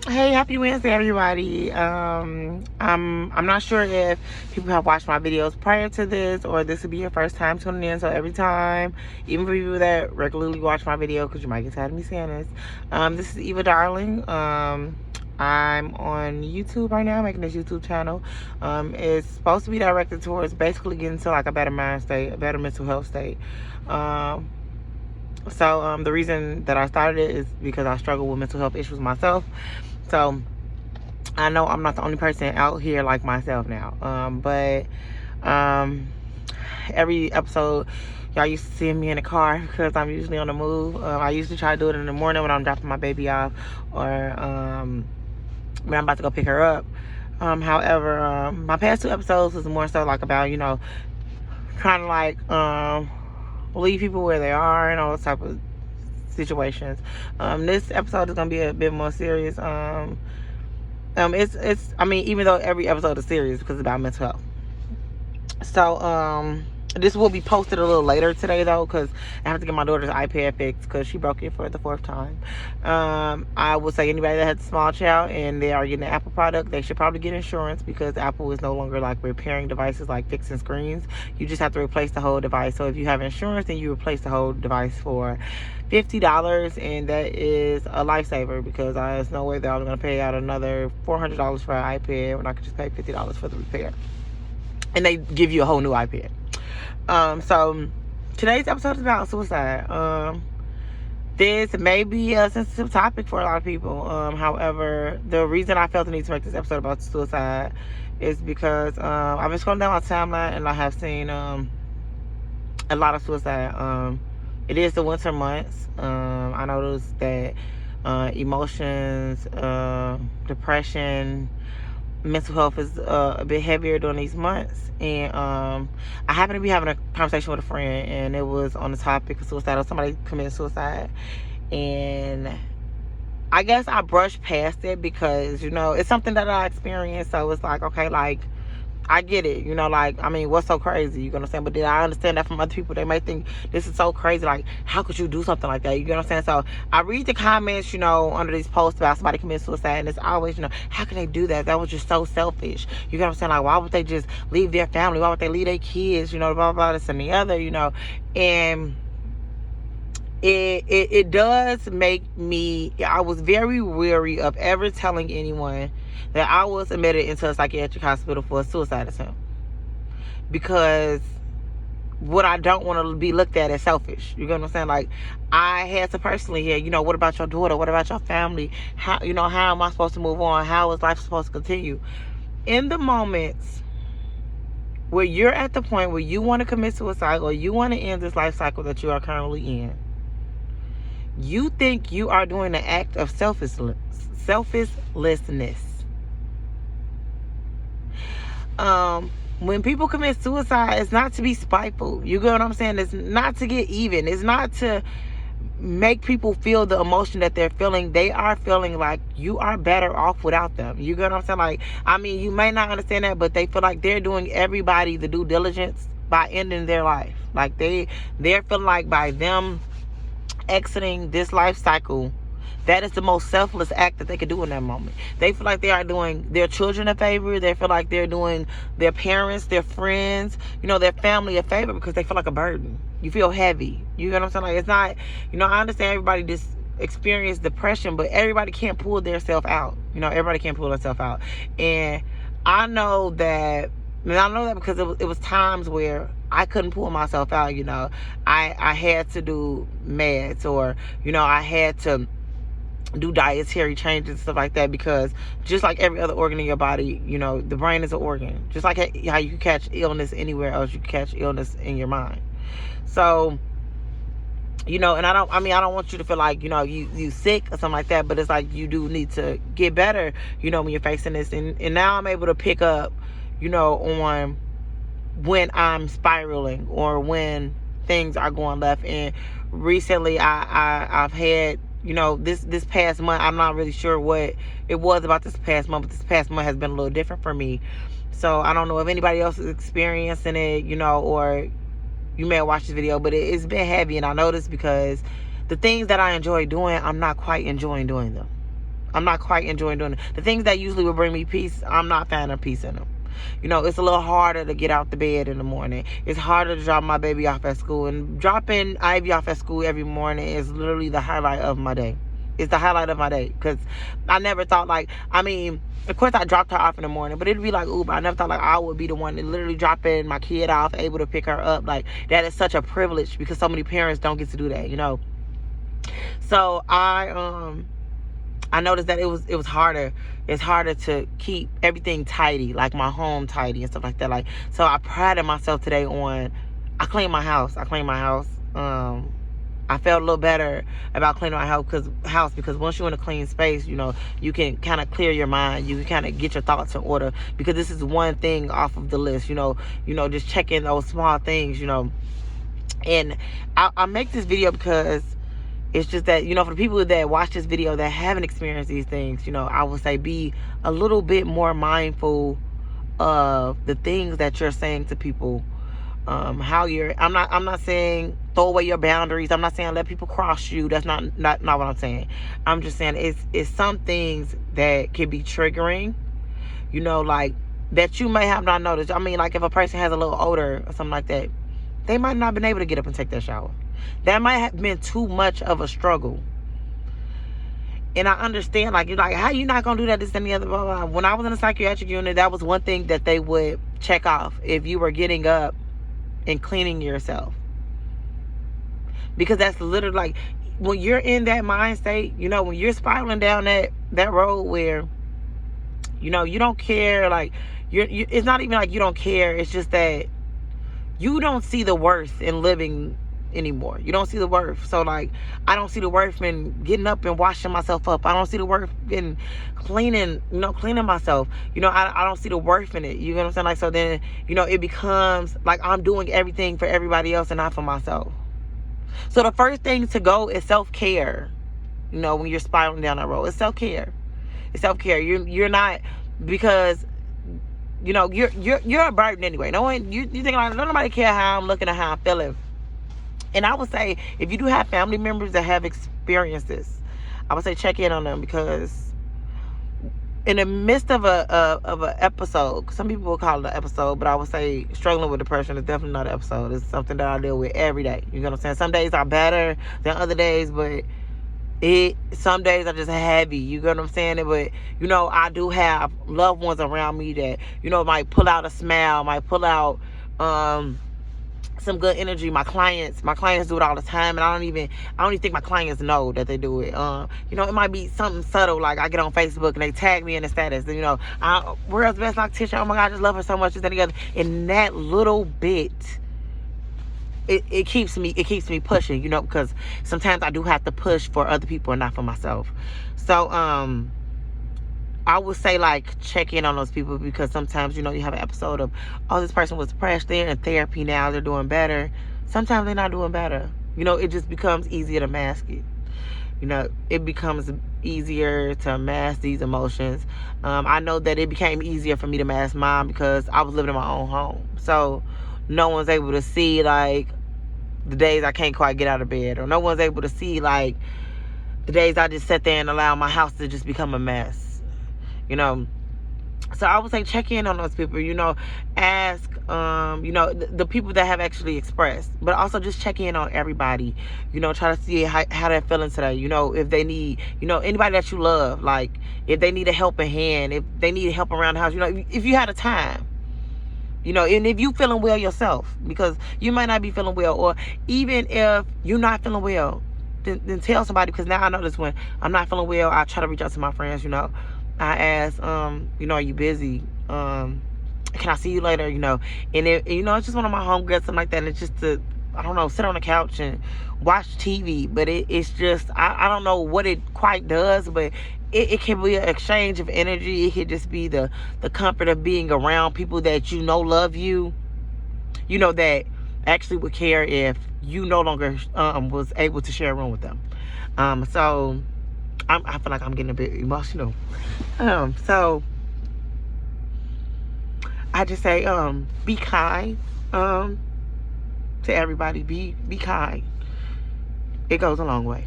Hey, happy Wednesday, everybody. I'm not sure if people have watched my videos prior to this, or this would be your first time tuning in. So every time, even for people that regularly watch my video, because you might get tired of me saying this, this is Eva Darling. I'm on YouTube right now, making this YouTube channel. It's supposed to be directed towards basically getting to like a better mind state, a better mental health state. So the reason that I started it is because I struggle with mental health issues myself. So I know I'm not the only person out here like myself now. But every episode, y'all used to see me in the car because I'm usually on the move. I usually try to do it in the morning when I'm dropping my baby off, or when I'm about to go pick her up. However, my past two episodes was more so like about, trying to like leave people where they are and all those type of situations. This episode is gonna be a bit more serious. It's I mean, even though every episode is serious because it's about mental health. So this will be posted a little later today though, because I have to get my daughter's iPad fixed because she broke it for the fourth time. I would say anybody that has a small child and they are getting an Apple product, they should probably get insurance, because Apple is no longer like repairing devices, like fixing screens. You just have to replace the whole device. So if you have insurance, then you replace the whole device for $50, and that is a lifesaver, because there's no way that I'm going to pay out another $400 for an iPad when I could just pay $50 for the repair. And they give you a whole new iPad. So today's episode is about suicide. This may be a sensitive topic for a lot of people. However, the reason I felt the need to make this episode about suicide is because I've been scrolling down my timeline and I have seen a lot of suicide. It is the winter months. I noticed that emotions, depression, mental health is a bit heavier during these months. And I happened to be having a conversation with a friend, and it was on the topic of suicide, or somebody committed suicide. And I guess I brushed past it because, it's something that I experienced. So it's like, okay, like, I get it, like, I mean, what's so crazy? You know what I'm saying? But then I understand that from other people. They may think this is so crazy. Like, how could you do something like that? You know what I'm saying? So I read the comments, under these posts about somebody committing suicide, and it's always, how can they do that? That was just so selfish. You know what I'm saying? Like, why would they just leave their family? Why would they leave their kids? Blah, blah, blah, this and the other, and it does make me, I was very weary of ever telling anyone that I was admitted into a psychiatric hospital for a suicide attempt, because what I don't want to be looked at as selfish. You get what I'm saying? Like, I had to personally hear, what about your daughter? What about your family? How am I supposed to move on? How is life supposed to continue? In the moments where you're at the point where you want to commit suicide, or you want to end this life cycle that you are currently in, you think you are doing an act of selflessness. When people commit suicide, it's not to be spiteful. You get what I'm saying? It's not to get even. It's not to make people feel the emotion that they're feeling. They are feeling like you are better off without them. You get what I'm saying? Like, I mean, you may not understand that, but they feel like they're doing everybody the due diligence by ending their life. Like, they're feeling like by them exiting this life cycle, that is the most selfless act that they could do in that moment. They feel like they are doing their children a favor. They feel like they're doing their parents, their friends, their family a favor, because they feel like a burden. You feel heavy. You know what I'm saying? Like, it's not, I understand everybody just experience depression, but everybody can't pull their self out. Everybody can't pull themselves out. And I know that, because it was times where I couldn't pull myself out. I had to do meds, or I had to do dietary changes and stuff like that, because just like every other organ in your body, the brain is an organ. Just like how you can catch illness anywhere else, you can catch illness in your mind. So, and I don't want you to feel like, you sick or something like that, but it's like you do need to get better, when you're facing this. And now I'm able to pick up, on when I'm spiraling, or when things are going left. And recently I've had, this past month, I'm not really sure what it was about this past month, but this past month has been a little different for me. So I don't know if anybody else is experiencing it, or you may have watched this video, but it's been heavy. And I noticed because the things that I enjoy doing, I'm not quite enjoying doing them. I'm not quite enjoying doing it. The things that usually would bring me peace, I'm not a fan of peace in them. You know, it's a little harder to get out the bed in the morning. It's harder to drop my baby off at school. And dropping Ivy off at school every morning is literally the highlight of my day. It's the highlight of my day. Because I never thought, like, I mean, of course I dropped her off in the morning, but it'd be like Uber. I never thought, like, I would be the one to literally dropping my kid off, able to pick her up. Like, that is such a privilege because so many parents don't get to do that, you know. So I noticed that it was harder. It's harder to keep everything tidy, like my home tidy and stuff like that. Like, so I prided myself today on, I cleaned my house. I felt a little better about cleaning my house because once you're in a clean space, you know, you can kind of clear your mind. You can kind of get your thoughts in order because this is one thing off of the list, you know, just checking those small things, you know. And I make this video because it's just that, you know, for the people that watch this video that haven't experienced these things, you know, I would say be a little bit more mindful of the things that you're saying to people. How you're, I'm not saying throw away your boundaries. I'm not saying let people cross you. That's not what I'm saying. I'm just saying it's some things that can be triggering, you know, like that you may have not noticed. I mean, like if a person has a little odor or something like that, they might not have been able to get up and take their shower. That might have been too much of a struggle. And I understand, like, you're like, how you not gonna do that, this and the other, blah, blah, blah. When I was in a psychiatric unit, that was one thing that they would check off if you were getting up and cleaning yourself. Because that's literally like, when you're in that mind state, you know, when you're spiraling down that road where, you know, you don't care, like, it's not even like you don't care, it's just that you don't see the worth in living anymore. You don't see the worth. So, like, I don't see the worth in getting up and washing myself up. I don't see the worth in cleaning myself. You know, I don't see the worth in it. You know what I'm saying? Like, so then, you know, it becomes like I'm doing everything for everybody else and not for myself. So the first thing to go is self-care. You know, when you're spiraling down that road, it's self-care. It's self-care. You're not, because, you know, you're a burden anyway. No one, you think like, nobody care how I'm looking or how I'm feeling. And I would say, if you do have family members that have experienced this, I would say check in on them, because in the midst of a episode, some people will call it an episode, but I would say struggling with depression is definitely not an episode. It's something that I deal with every day. You know what I'm saying? Some days are better than other days, but some days are just heavy. You know what I'm saying? But, you know, I do have loved ones around me that, you know, might pull out a smile, might pull out some good energy. My clients do it all the time, and I don't even think my clients know that they do it. You know, it might be something subtle, like I get on Facebook and they tag me in the status, you know, world's best loctician, oh my God, I just love her so much, this and the other. And that little bit, it keeps me pushing, you know, because sometimes I do have to push for other people and not for myself. So I would say, like, check in on those people, because sometimes, you know, you have an episode of, oh, this person was depressed, they're in therapy now, they're doing better. Sometimes they're not doing better. You know, it just becomes easier to mask it. You know, it becomes easier to mask these emotions. I know that it became easier for me to mask mine because I was living in my own home. So no one's able to see, like, the days I can't quite get out of bed, or no one's able to see, like, the days I just sit there and allow my house to just become a mess. You know, so I would say check in on those people, you know, ask, you know, the people that have actually expressed, but also just check in on everybody, you know, try to see how they're feeling today, you know, if they need, you know, anybody that you love, like, if they need a helping hand, if they need help around the house, you know, if you had a time, you know, and if you feeling well yourself, because you might not be feeling well, or even if you're not feeling well, then tell somebody, because now I notice when I'm not feeling well, I try to reach out to my friends, you know. I ask, you know, are you busy? Can I see you later? You know, and you know, it's just one of my homegirls, something like that. And it's just to, I don't know, sit on the couch and watch TV. But it's just, I don't know what it quite does, but it can be an exchange of energy. It could just be the comfort of being around people that you know love you. You know, that actually would care if you no longer was able to share a room with them. So I feel like I'm getting a bit emotional. So I just say, be kind, to everybody. Be kind. It goes a long way.